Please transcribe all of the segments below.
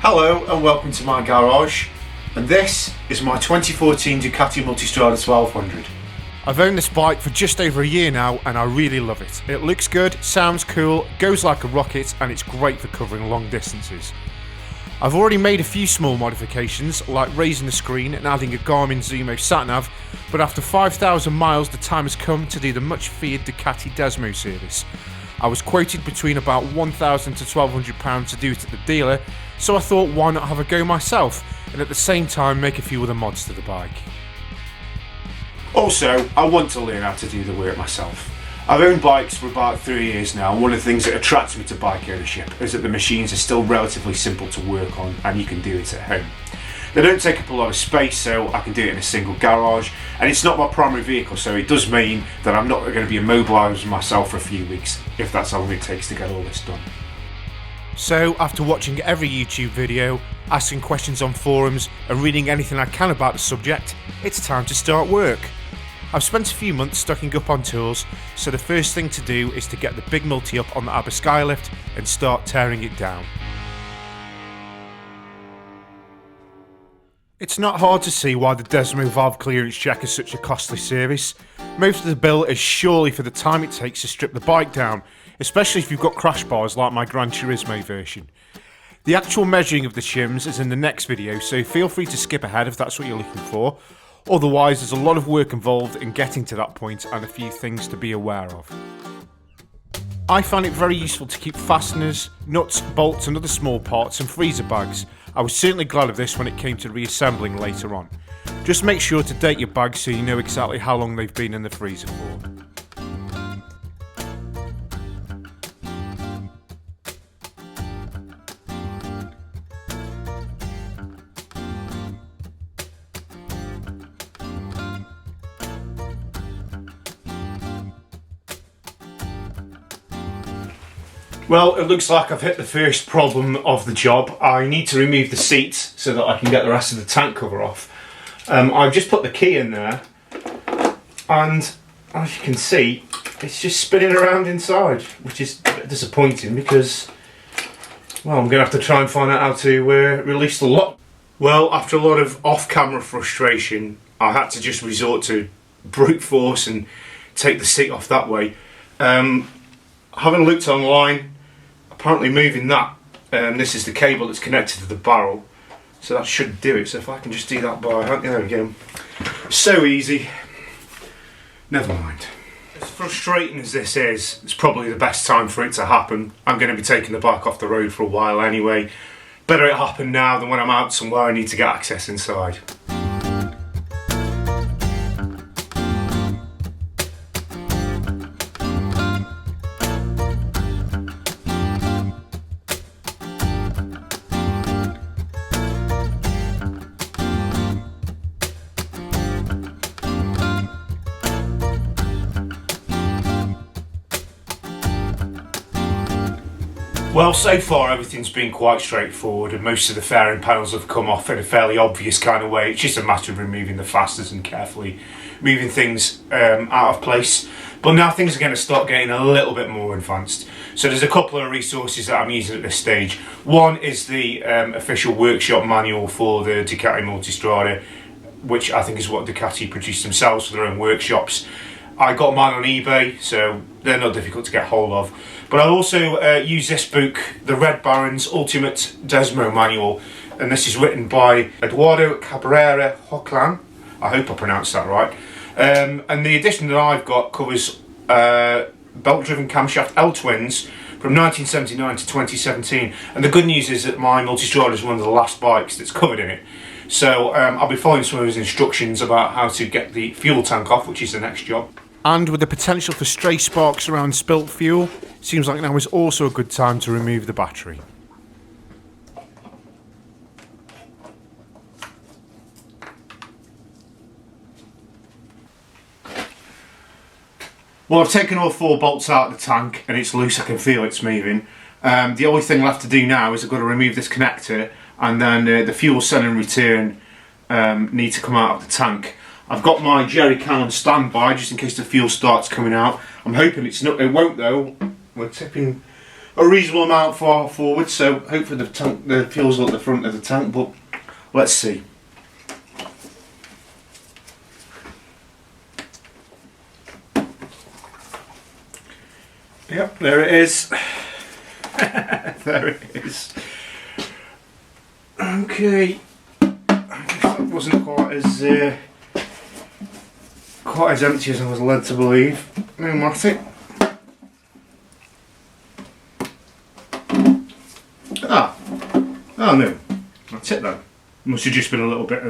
Hello and welcome to my garage, and this is my 2014 Ducati Multistrada 1200. I've owned this bike for just over a year now and I really love it. It looks good, sounds cool, goes like a rocket, and it's great for covering long distances. I've already made a few small modifications, like raising the screen and adding a Garmin Zumo sat-nav, but after 5,000 miles the time has come to do the much feared Ducati Desmo service. I was quoted between about £1,000 to £1,200 to do it at the dealer, so I thought why not have a go myself, and at the same time make a few other mods to the bike. Also, I want to learn how to do the work myself. I've owned bikes for about 3 years now, and one of the things that attracts me to bike ownership is that the machines are still relatively simple to work on and you can do it at home. They don't take up a lot of space, so I can do it in a single garage, and it's not my primary vehicle, so it does mean that I'm not going to be immobilised myself for a few weeks if that's how long it takes to get all this done. So, after watching every YouTube video, asking questions on forums and reading anything I can about the subject, it's time to start work. I've spent a few months stocking up on tools, so the first thing to do is to get the big multi up on the Aber Skylift and start tearing it down. It's not hard to see why the Desmo valve clearance check is such a costly service. Most of the bill is surely for the time it takes to strip the bike down, especially if you've got crash bars like my Gran Turismo version. The actual measuring of the shims is in the next video, so feel free to skip ahead if that's what you're looking for. Otherwise, there's a lot of work involved in getting to that point and a few things to be aware of. I find it very useful to keep fasteners, nuts, bolts and other small parts in freezer bags. I was certainly glad of this when it came to reassembling later on. Just make sure to date your bags so you know exactly how long they've been in the freezer for. Well, it looks like I've hit the first problem of the job. I need to remove the seats so that I can get the rest of the tank cover off. I've just put the key in there, and as you can see, it's just spinning around inside, which is a bit disappointing because, well, I'm going to have to try and find out how to release the lock. Well, after a lot of off-camera frustration, I had to just resort to brute force and take the seat off that way. Having looked online, apparently moving that, this is the cable that's connected to the barrel, so that should do it. So if I can just do that by hand, there we go. So easy. Never mind. As frustrating as this is, it's probably the best time for it to happen. I'm going to be taking the bike off the road for a while anyway. Better it happen now than when I'm out somewhere I need to get access inside. Well, so far everything's been quite straightforward and most of the fairing panels have come off in a fairly obvious kind of way. It's just a matter of removing the fasteners and carefully moving things out of place. But now things are going to start getting a little bit more advanced. So there's a couple of resources that I'm using at this stage. One is the official workshop manual for the Ducati Multistrada, which I think is what Ducati produced themselves for their own workshops. I got mine on eBay, so they're not difficult to get hold of. But I also use this book, the Red Baron's Ultimate Desmo Manual, and this is written by Eduardo Cabrera Hoclan. I hope I pronounced that right. And the edition that I've got covers belt-driven camshaft L-twins from 1979 to 2017. And the good news is that my Multistrada is one of the last bikes that's covered in it. So I'll be following some of his instructions about how to get the fuel tank off, which is the next job. And with the potential for stray sparks around spilt fuel, seems like now is also a good time to remove the battery. Well, I've taken all 4 bolts out of the tank and it's loose. I can feel it's moving. The only thing left to do now is I've got to remove this connector, and then the fuel cell and return need to come out of the tank. I've got my jerry can on standby just in case the fuel starts coming out. I'm hoping it won't though. We're tipping a reasonable amount far forward, so hopefully the fuel's at the front of the tank, but let's see. Yep, there it is. There it is. Okay, I guess that wasn't quite as empty as I was led to believe. Pneumatic. Oh no, that's it then. Must have just been a little bit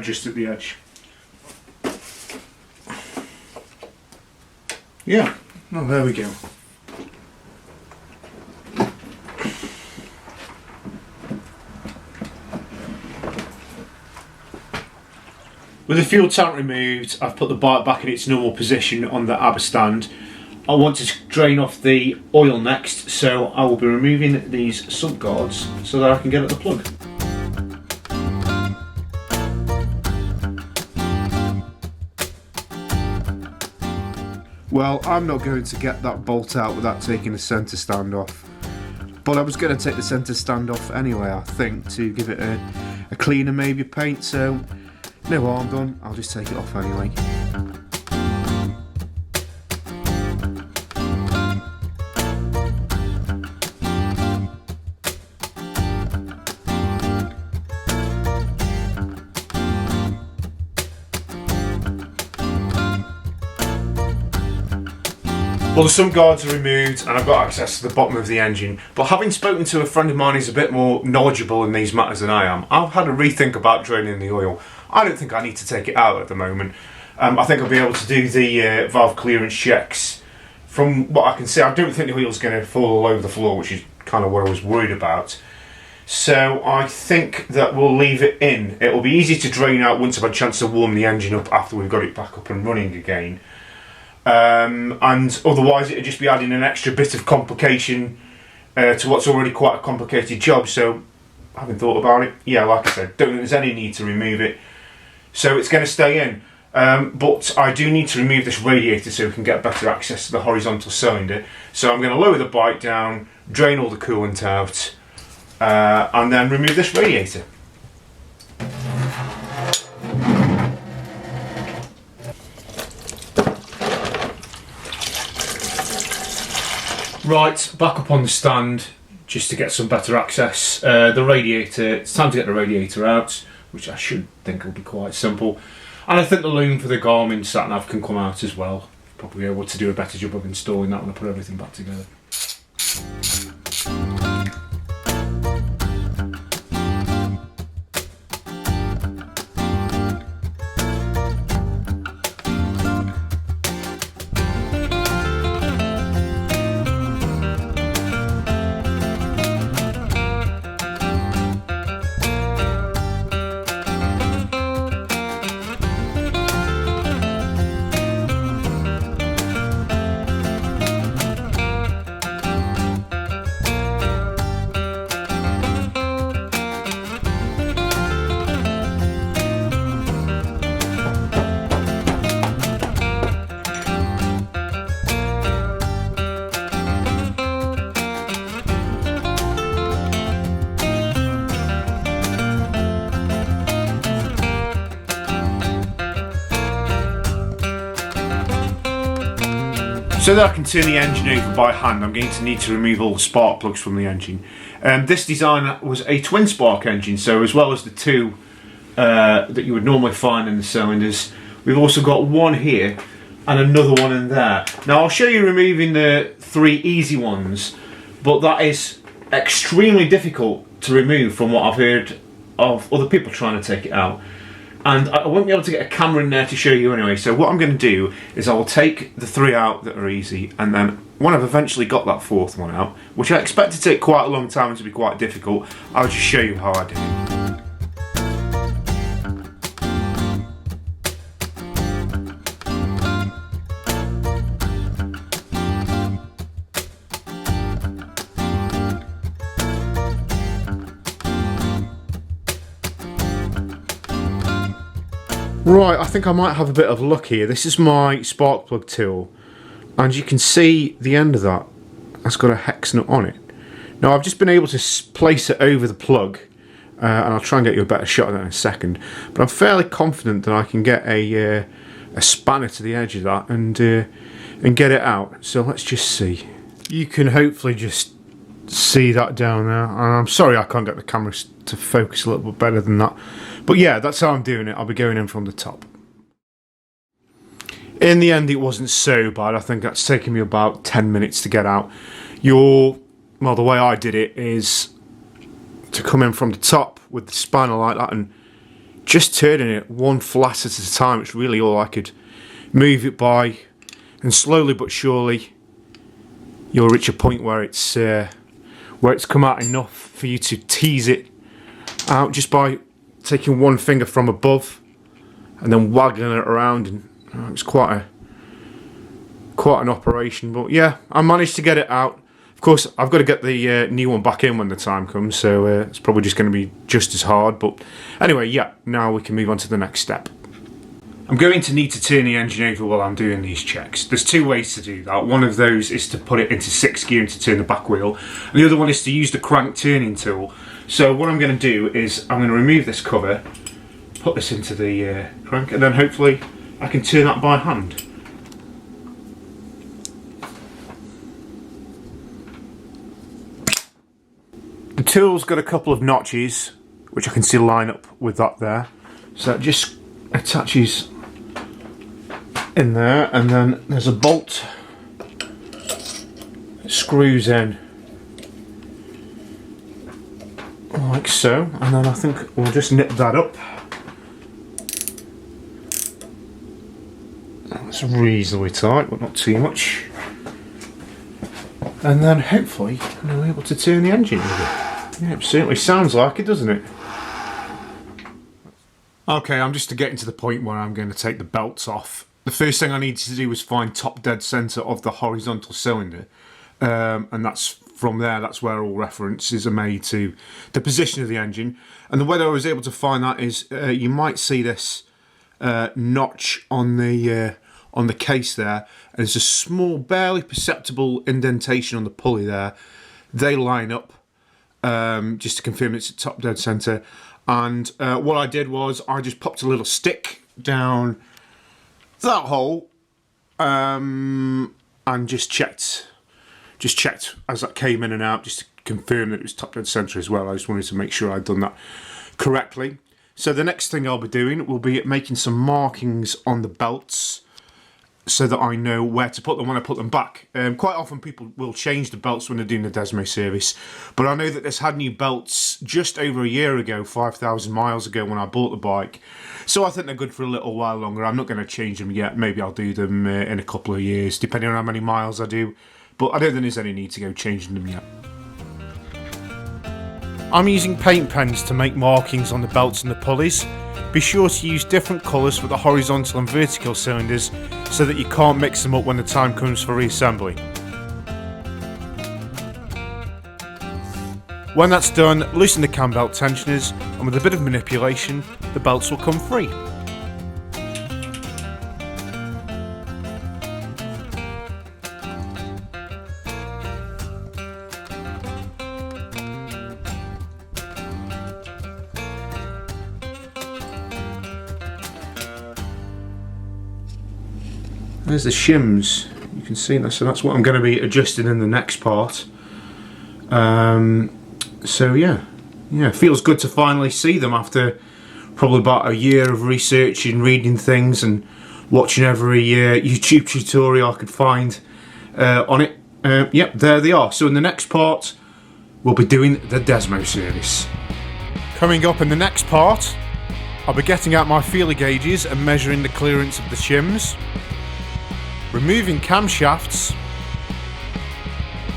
just at the edge. Yeah, oh there we go. With the fuel tank removed, I've put the bike back in its normal position on the ABBA stand. I want to drain off the oil next, so I will be removing these sump guards so that I can get at the plug. Well, I'm not going to get that bolt out without taking the centre stand off. But I was going to take the centre stand off anyway, I think, to give it a cleaner, maybe paint, so no harm done, I'll just take it off anyway. Well, some guards are removed and I've got access to the bottom of the engine, but having spoken to a friend of mine who's a bit more knowledgeable in these matters than I am, I've had a rethink about draining the oil. I don't think I need to take it out at the moment. I think I'll be able to do the valve clearance checks. From what I can see, I don't think the oil's going to fall all over the floor, which is kind of what I was worried about. So I think that we'll leave it in. It'll be easy to drain out once I've had a chance to warm the engine up after we've got it back up and running again. And otherwise it'd just be adding an extra bit of complication to what's already quite a complicated job. So having thought about it, yeah, like I said, don't think there's any need to remove it, so it's going to stay in. But I do need to remove this radiator so we can get better access to the horizontal cylinder. So I'm going to lower the bike down, drain all the coolant out, and then remove this radiator. Right, back up on the stand just to get some better access. The radiator, it's time to get the radiator out, which I should think will be quite simple. And I think the loom for the Garmin sat-nav can come out as well. Probably able to do a better job of installing that when I put everything back together. So that I can turn the engine over by hand, I'm going to need to remove all the spark plugs from the engine. This design was a twin spark engine, so as well as the two that you would normally find in the cylinders, we've also got one here and another one in there. Now I'll show you removing the three easy ones, but that is extremely difficult to remove from what I've heard of other people trying to take it out. And I won't be able to get a camera in there to show you anyway, so what I'm going to do is I will take the three out that are easy, and then when I've eventually got that fourth one out, which I expect to take quite a long time and to be quite difficult, I'll just show you how I do it. Right, I think I might have a bit of luck here. This is my spark plug tool, and you can see the end of that has got a hex nut on it. Now I've just been able to place it over the plug, and I'll try and get you a better shot of that in a second, but I'm fairly confident that I can get a spanner to the edge of that and get it out. So let's just see. You can hopefully just see that down there, and I'm sorry I can't get the camera to focus a little bit better than that, but yeah, that's how I'm doing it. I'll be going in from the top. In the end, it wasn't so bad. I think that's taken me about 10 minutes to get out. Well, the way I did it is to come in from the top with the spanner like that and just turning it one flat at a time. It's really all I could move it by, and slowly but surely you'll reach a point where it's come out enough for you to tease it out just by taking one finger from above and then waggling it around, and it's quite an operation. But yeah, I managed to get it out. Of course, I've got to get the new one back in when the time comes, so it's probably just going to be just as hard. But anyway, yeah, now we can move on to the next step. I'm going to need to turn the engine over while I'm doing these checks. There's two ways to do that. One of those is to put it into 6th gear and to turn the back wheel. And the other one is to use the crank turning tool. So what I'm going to do is I'm going to remove this cover, put this into the crank, and then hopefully I can turn that by hand. The tool's got a couple of notches which I can see line up with that there, so it just attaches in there, and then there's a bolt that screws in like so, and then I think we'll just nip that up. That's reasonably tight, but not too much. And then hopefully we'll be able to turn the engine over. Yeah, it certainly sounds like it, doesn't it? Okay, I'm just getting to the point where I'm going to take the belts off. The first thing I needed to do was find top dead centre of the horizontal cylinder, and that's from there, that's where all references are made to the position of the engine. And the way that I was able to find that is you might see this notch on the case there, and there's a small, barely perceptible indentation on the pulley there. They line up just to confirm it's at top dead centre. And what I did was I just popped a little stick down that hole and just checked as that came in and out, just to confirm that it was top dead centre as well. I just wanted to make sure I'd done that correctly. So the next thing I'll be doing will be making some markings on the belts so that I know where to put them when I put them back. Quite often people will change the belts when they're doing the Desmo service, but I know that this had new belts just over a year ago, 5,000 miles ago when I bought the bike, so I think they're good for a little while longer. I'm not going to change them yet. Maybe I'll do them in a couple of years, depending on how many miles I do, but I don't think there's any need to go changing them yet. I'm using paint pens to make markings on the belts and the pulleys. Be sure to use different colours for the horizontal and vertical cylinders so that you can't mix them up when the time comes for reassembly. When that's done, loosen the cam belt tensioners, and with a bit of manipulation, the belts will come free. There's the shims, you can see that, so that's what I'm going to be adjusting in the next part. So yeah, it feels good to finally see them after probably about a year of researching, reading things and watching every YouTube tutorial I could find on it. Yep, there they are. So in the next part we'll be doing the Desmo service. Coming up in the next part, I'll be getting out my feeler gauges and measuring the clearance of the shims, removing camshafts,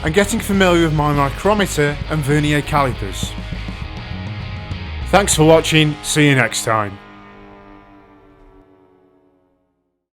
and getting familiar with my micrometer and vernier calipers. Thanks for watching, see you next time.